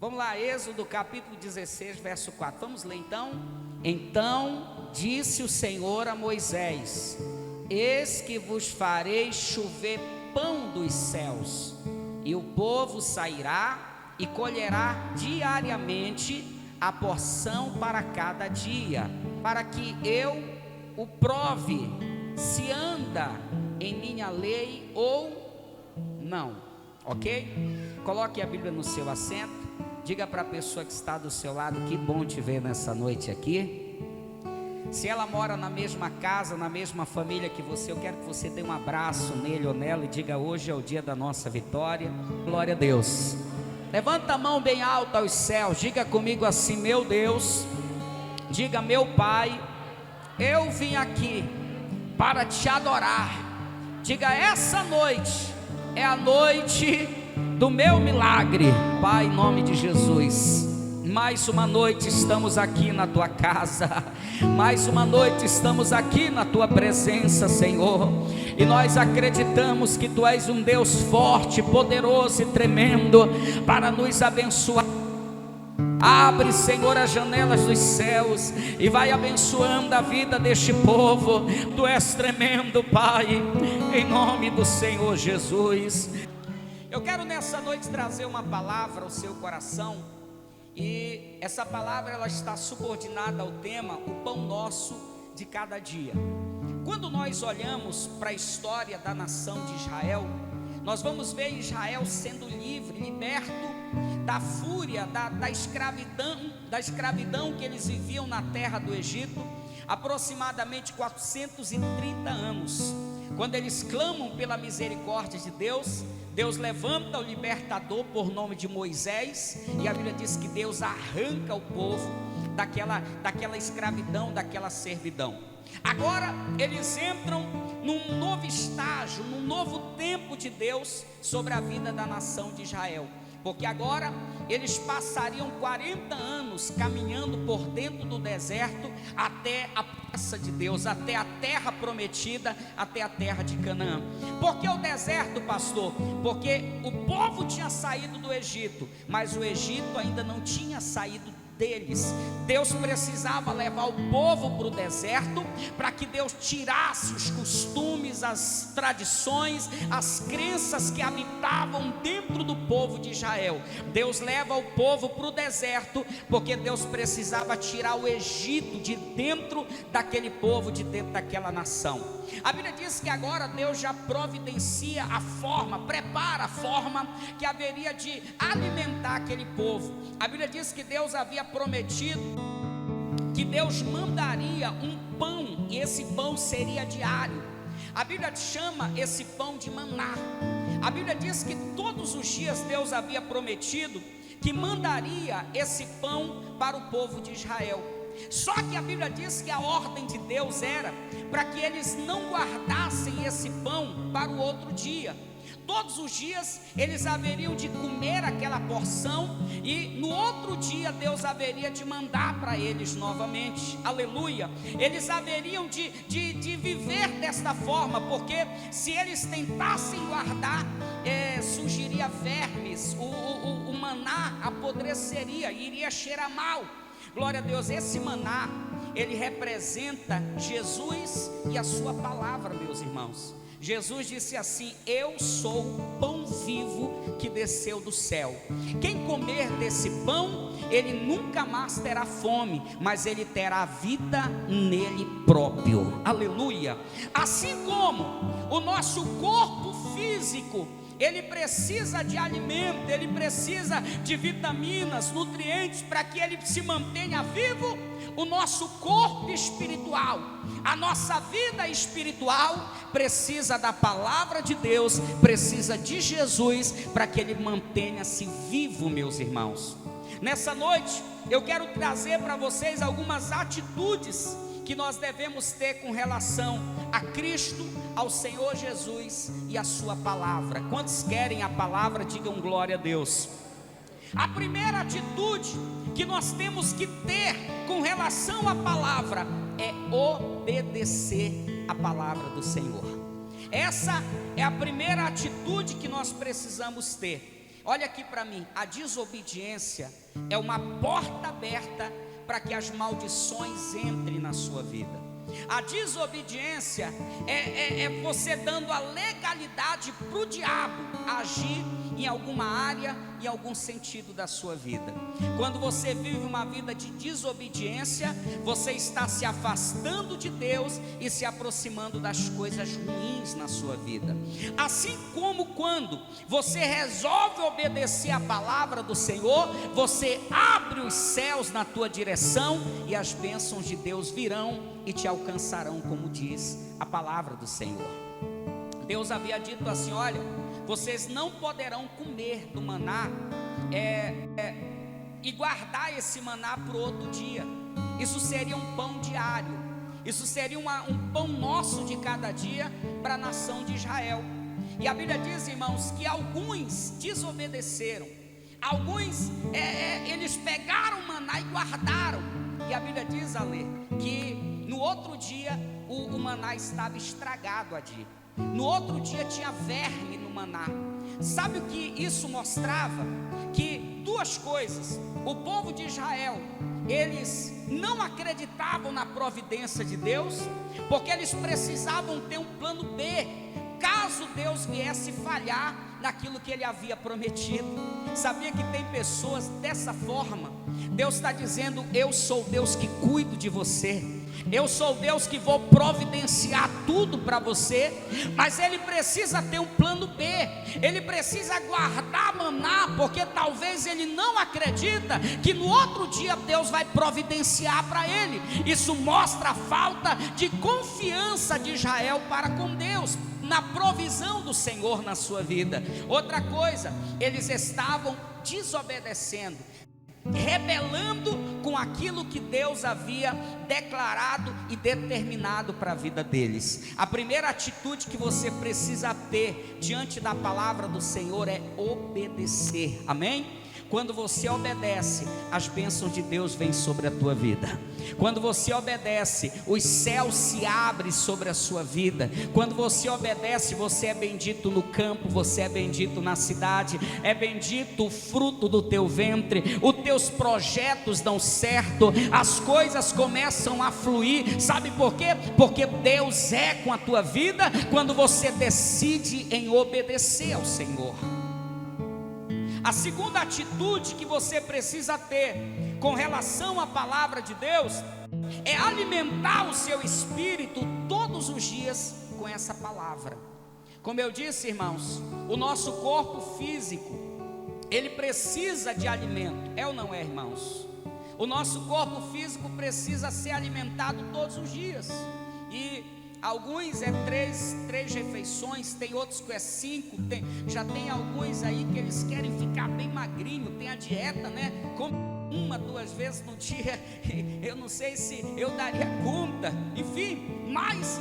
Vamos lá, Êxodo capítulo 16, verso 4. Vamos ler então? Então disse o Senhor a Moisés: eis que vos farei chover pão dos céus, e o povo sairá e colherá diariamente a porção para cada dia, para que eu o prove se anda em minha lei ou não. Ok? Coloque a Bíblia no seu assento. Diga para a pessoa que está do seu lado: que bom te ver nessa noite aqui. Se ela mora na mesma casa, na mesma família que você, eu quero que você dê um abraço nele ou nela e diga: hoje é o dia da nossa vitória. Glória a Deus. Levanta a mão bem alta aos céus. Diga comigo assim: meu Deus. Diga: meu Pai, eu vim aqui para te adorar. Diga: essa noite é a noite do meu milagre. Pai, em nome de Jesus, mais uma noite estamos aqui na tua casa, mais uma noite estamos aqui na tua presença, Senhor, e nós acreditamos que tu és um Deus forte, poderoso e tremendo para nos abençoar. Abre, Senhor, as janelas dos céus e vai abençoando a vida deste povo. Tu és tremendo, Pai, em nome do Senhor Jesus. Eu quero nessa noite trazer uma palavra ao seu coração, e essa palavra ela está subordinada ao tema o pão nosso de cada dia. Quando nós olhamos para a história da nação de Israel, nós vamos ver Israel sendo livre, liberto da fúria, da escravidão que eles viviam na terra do Egito, aproximadamente 430 anos. Quando eles clamam pela misericórdia de Deus, Deus levanta o libertador por nome de Moisés, e a Bíblia diz que Deus arranca o povo daquela escravidão, daquela servidão. Agora eles entram num novo estágio, num novo tempo de Deus sobre a vida da nação de Israel, porque agora eles passariam 40 anos caminhando por dentro do deserto até a promessa de Deus, até a terra prometida, até a terra de Canaã. Por que o deserto, pastor? Porque o povo tinha saído do Egito, mas o Egito ainda não tinha saído deles. Deus precisava levar o povo para o deserto, para que Deus tirasse os costumes, as tradições, as crenças que habitavam dentro do povo de Israel. Deus leva o povo para o deserto, porque Deus precisava tirar o Egito de dentro daquele povo, de dentro daquela nação. A Bíblia diz que agora Deus já providencia a forma, prepara a forma que haveria de alimentar aquele povo. A Bíblia diz que Deus havia prometido que Deus mandaria um pão, e esse pão seria diário. A Bíblia chama esse pão de maná. A Bíblia diz que todos os dias Deus havia prometido que mandaria esse pão para o povo de Israel. Só que a Bíblia diz que a ordem de Deus era para que eles não guardassem esse pão para o outro dia. Todos os dias eles haveriam de comer aquela porção, e no outro dia Deus haveria de mandar para eles novamente. Aleluia. Eles haveriam de viver desta forma, porque se eles tentassem guardar, surgiria vermes, o maná apodreceria, iria cheirar mal. Glória a Deus. Esse maná, ele representa Jesus e a sua palavra, meus irmãos. Jesus disse assim: eu sou o pão vivo que desceu do céu. Quem comer desse pão, ele nunca mais terá fome, mas ele terá vida nele próprio. Aleluia. Assim como o nosso corpo físico, ele precisa de alimento, ele precisa de vitaminas, nutrientes para que ele se mantenha vivo. O nosso corpo espiritual, a nossa vida espiritual precisa da palavra de Deus, precisa de Jesus para que ele mantenha-se vivo, meus irmãos. Nessa noite eu quero trazer para vocês algumas atitudes que nós devemos ter com relação a Cristo, ao Senhor Jesus e a sua palavra. Quantos querem a palavra? Digam glória a Deus. A primeira atitude que nós temos que ter com relação à palavra é obedecer a palavra do Senhor. Essa é a primeira atitude que nós precisamos ter. olha aqui para mim, a desobediência é uma porta aberta para que as maldições entrem na sua vida. A desobediência é você dando a legalidade para o diabo agir em alguma área, em algum sentido da sua vida. Quando você vive uma vida de desobediência, você está se afastando de Deus e se aproximando das coisas ruins na sua vida. Assim como quando você resolve obedecer a palavra do Senhor, você abre os céus na tua direção e as bênçãos de Deus virão e te alcançarão, como diz a palavra do Senhor. Deus havia dito assim: olha, vocês não poderão comer do maná e guardar esse maná para o outro dia. Isso seria um pão diário, isso seria um pão nosso de cada dia para a nação de Israel. E a Bíblia diz, irmãos, que alguns desobedeceram, alguns eles pegaram o maná e guardaram. E a Bíblia diz, Ale, que no outro dia o maná estava estragado ali. No outro dia tinha verme no maná. Sabe o que isso mostrava? Que duas coisas: o povo de Israel, eles não acreditavam na providência de Deus, porque eles precisavam ter um plano B, caso Deus viesse falhar naquilo que Ele havia prometido. Sabia que tem pessoas dessa forma? Deus está dizendo: eu sou Deus que cuido de você, eu sou Deus que vou providenciar tudo para você, mas ele precisa ter um plano B, ele precisa guardar maná, porque talvez ele não acredita que no outro dia Deus vai providenciar para ele. Isso mostra a falta de confiança de Israel para com Deus, na provisão do Senhor na sua vida. Outra coisa, eles estavam desobedecendo, rebelando com aquilo que Deus havia declarado e determinado para a vida deles. A primeira atitude que você precisa ter diante da palavra do Senhor é obedecer, amém? Quando você obedece, as bênçãos de Deus vêm sobre a tua vida. Quando você obedece, os céus se abrem sobre a sua vida. Quando você obedece, você é bendito no campo, você é bendito na cidade, é bendito o fruto do teu ventre, os teus projetos dão certo, as coisas começam a fluir. Sabe por quê? Porque Deus é com a tua vida quando você decide em obedecer ao Senhor. A segunda atitude que você precisa ter com relação à palavra de Deus é alimentar o seu espírito todos os dias com essa palavra. Como eu disse, irmãos, o nosso corpo físico, ele precisa de alimento, é ou não é, irmãos? O nosso corpo físico precisa ser alimentado todos os dias. E alguns é três refeições, tem outros que é 5, já tem alguns aí que eles querem ficar bem magrinho, tem a dieta, né? Come 1, 2 vezes no dia, eu não sei se eu daria conta, enfim, mas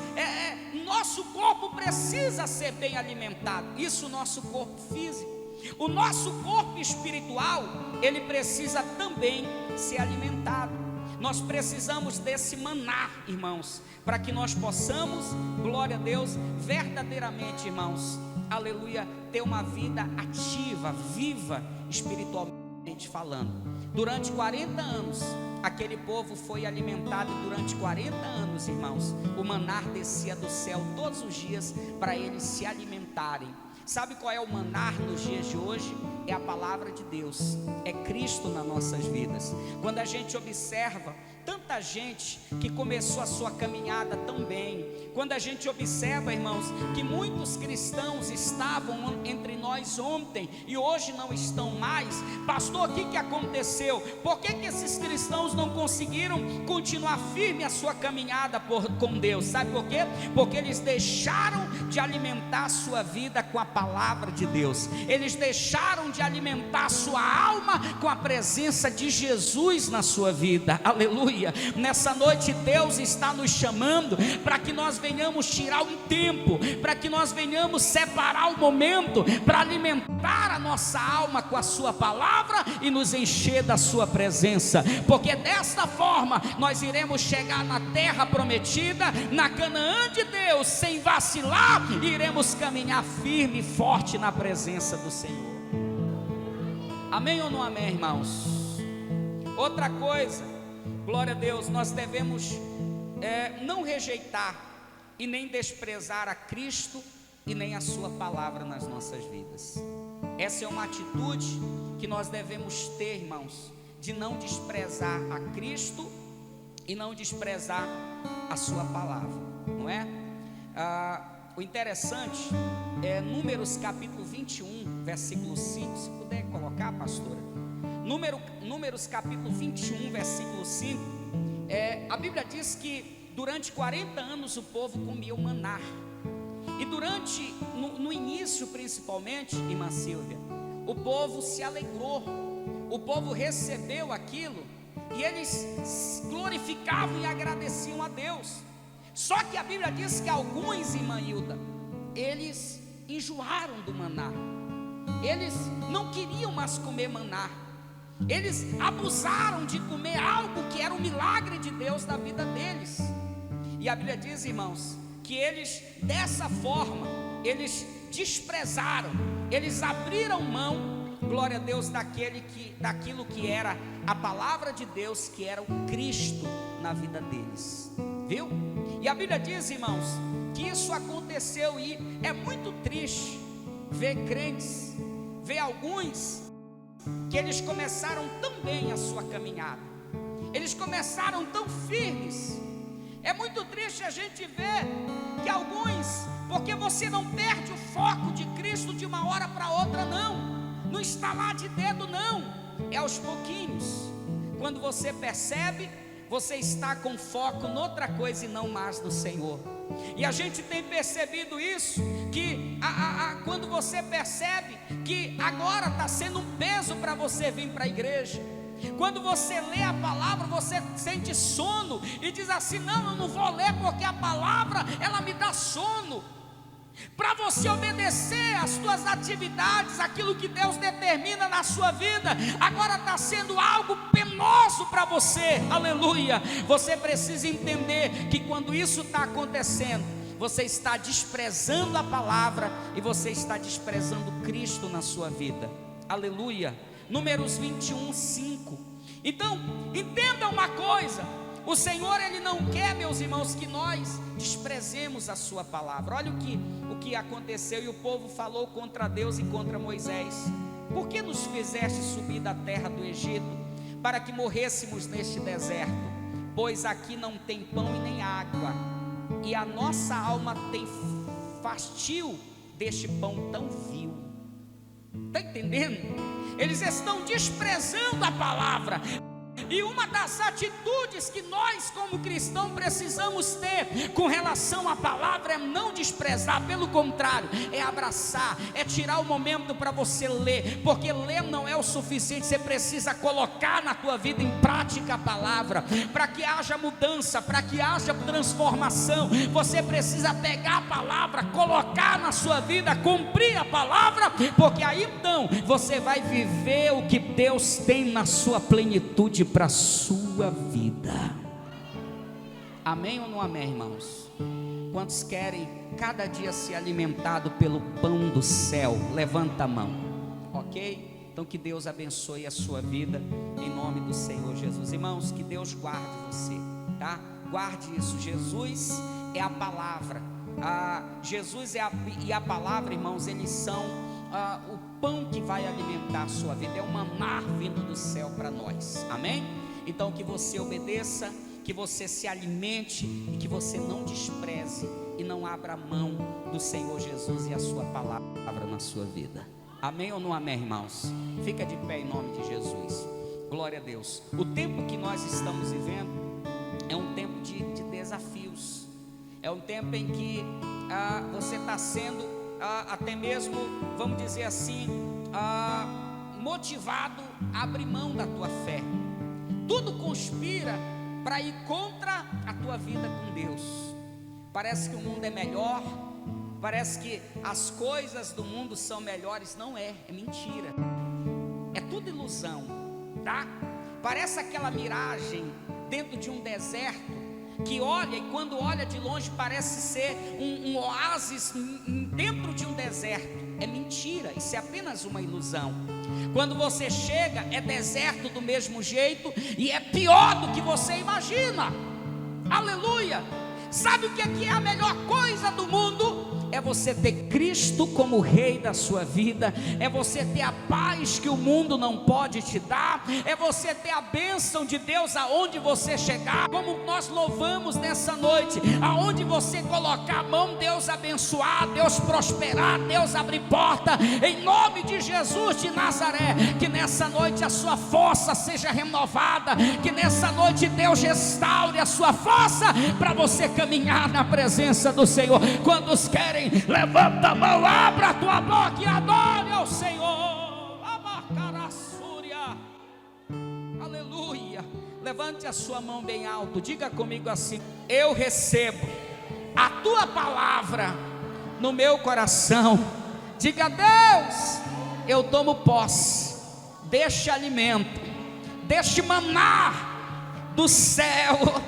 nosso corpo precisa ser bem alimentado, isso o nosso corpo físico. O nosso corpo espiritual, ele precisa também ser alimentado. Nós precisamos desse maná, irmãos, para que nós possamos, glória a Deus, verdadeiramente, irmãos, aleluia, ter uma vida ativa, viva, espiritualmente falando. Durante 40 anos, aquele povo foi alimentado, e durante 40 anos, irmãos, o maná descia do céu todos os dias para eles se alimentarem. Sabe qual é o maná nos dias de hoje? É a palavra de Deus, é Cristo nas nossas vidas. Quando a gente observa tanta gente que começou a sua caminhada tão bem, quando a gente observa, irmãos, que muitos cristãos estavam entre nós ontem e hoje não estão mais, pastor, o que aconteceu? Por que esses cristãos não conseguiram continuar firme a sua caminhada com Deus? Sabe por quê? Porque eles deixaram de alimentar a sua vida com a palavra de Deus, eles deixaram de alimentar a sua alma com a presença de Jesus na sua vida, aleluia. Nessa noite Deus está nos chamando para que nós venhamos tirar um tempo, para que nós venhamos separar o momento para alimentar a nossa alma com a sua palavra e nos encher da sua presença, porque desta forma nós iremos chegar na terra prometida, na Canaã de Deus, sem vacilar, e iremos caminhar firme e forte na presença do Senhor. Amém ou não amém, irmãos? Outra coisa, glória a Deus, nós devemos não rejeitar e nem desprezar a Cristo e nem a sua palavra nas nossas vidas. Essa é uma atitude que nós devemos ter, irmãos, de não desprezar a Cristo e não desprezar a sua palavra, não é? O interessante é Números capítulo 21, versículo 5, se puder colocar, pastora. Números capítulo 21, versículo 5, a Bíblia diz que durante 40 anos o povo comia o maná. E no início principalmente, irmã Silvia, o povo se alegrou, o povo recebeu aquilo, e eles glorificavam e agradeciam a Deus. Só que a Bíblia diz que alguns, irmã Hilda, eles enjoaram do maná, eles não queriam mais comer maná, eles abusaram de comer algo que era um milagre de Deus na vida deles. E a Bíblia diz, irmãos, que eles dessa forma, eles desprezaram, eles abriram mão, glória a Deus, daquilo que era a palavra de Deus, que era o Cristo na vida deles, viu? E a Bíblia diz, irmãos, que isso aconteceu, e é muito triste ver crentes, ver alguns, que eles começaram tão bem a sua caminhada, eles começaram tão firmes. É muito triste a gente ver que alguns, porque você não perde o foco de Cristo de uma hora para outra, não estalar de dedo, não, é aos pouquinhos. Quando você percebe, você está com foco noutra coisa e não mais no Senhor. E a gente tem percebido isso, que quando você percebe que agora está sendo um peso para você vir para a igreja, quando você lê a palavra, você sente sono e diz assim: não, eu não vou ler porque a palavra, ela me dá sono. Para você obedecer às suas atividades, aquilo que Deus determina na sua vida, agora está sendo algo penoso para você, aleluia. Você precisa entender que quando isso está acontecendo, você está desprezando a palavra e você está desprezando Cristo na sua vida, aleluia. Números 21, 5. Então, entenda uma coisa: o Senhor, Ele não quer, meus irmãos, que nós desprezemos a sua palavra. Olha o que aconteceu, e o povo falou contra Deus e contra Moisés: por que nos fizeste subir da terra do Egito, para que morrêssemos neste deserto? Pois aqui não tem pão e nem água, e a nossa alma tem fastio deste pão tão vil. Está entendendo? Eles estão desprezando a palavra. E uma das atitudes que nós como cristãos precisamos ter com relação à palavra é não desprezar, pelo contrário, é abraçar, é tirar o momento para você ler, porque ler não é o suficiente, você precisa colocar na tua vida em prática a palavra, para que haja mudança, para que haja transformação. Você precisa pegar a palavra, colocar na sua vida, cumprir a palavra, porque aí então você vai viver o que Deus tem na sua plenitude para a sua vida. Amém ou não amém, irmãos? Quantos querem cada dia ser alimentado pelo pão do céu? Levanta a mão, ok? Então que Deus abençoe a sua vida, em nome do Senhor Jesus. Irmãos, que Deus guarde você, tá? Guarde isso. Jesus é a palavra. Jesus e a palavra, irmãos, eles são o pão que vai alimentar a sua vida, é o maná vindo do céu para nós, amém? Então que você obedeça, que você se alimente e que você não despreze e não abra mão do Senhor Jesus e a sua palavra na sua vida, amém ou não amém, irmãos? Fica de pé em nome de Jesus, glória a Deus. O tempo que nós estamos vivendo é um tempo de desafios, é um tempo em que você está sendo até mesmo, vamos dizer assim, motivado a abrir mão da tua fé. Tudo conspira para ir contra a tua vida com Deus. Parece que o mundo é melhor, parece que as coisas do mundo são melhores. Não é, é mentira, é tudo ilusão, tá? Parece aquela miragem dentro de um deserto, que olha, e quando olha de longe parece ser um oásis dentro de um deserto. É mentira, isso é apenas uma ilusão. Quando você chega, é deserto do mesmo jeito, e é pior do que você imagina. Aleluia! Sabe o que é a melhor coisa do mundo? É você ter Cristo como Rei da sua vida, é você ter a paz que o mundo não pode te dar, é você ter a bênção de Deus aonde você chegar, como nós louvamos nessa noite, aonde você colocar a mão, Deus abençoar, Deus prosperar, Deus abrir porta, em nome de Jesus de Nazaré. Que nessa noite a sua força seja renovada, que nessa noite Deus restaure a sua força, para você caminhar na presença do Senhor. Quantos querem? Levanta a mão, abra a tua boca e adore ao Senhor. Aleluia. Levante a sua mão bem alto, diga comigo assim: eu recebo a tua palavra no meu coração. Diga: Deus, eu tomo posse deste alimento, deste maná do céu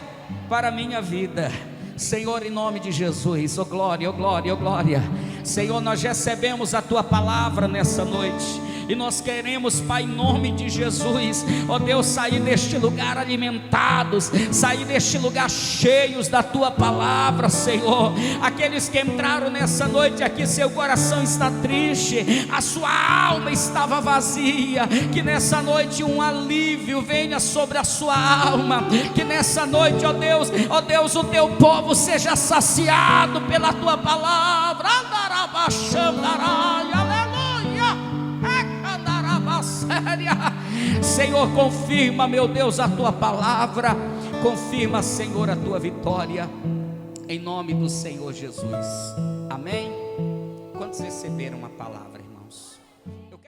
para a minha vida. Senhor, em nome de Jesus, oh glória, oh glória, oh glória. Senhor, nós recebemos a tua palavra nessa noite, e nós queremos, Pai, em nome de Jesus, ó Deus, sair deste lugar alimentados, sair deste lugar cheios da tua palavra, Senhor. Aqueles que entraram nessa noite aqui, seu coração está triste, a sua alma estava vazia, que nessa noite um alívio venha sobre a sua alma, que nessa noite, ó Deus, o teu povo seja saciado pela tua palavra. Senhor, confirma, meu Deus, a tua palavra, confirma, Senhor, a tua vitória, em nome do Senhor Jesus. Amém? Quantos receberam a palavra?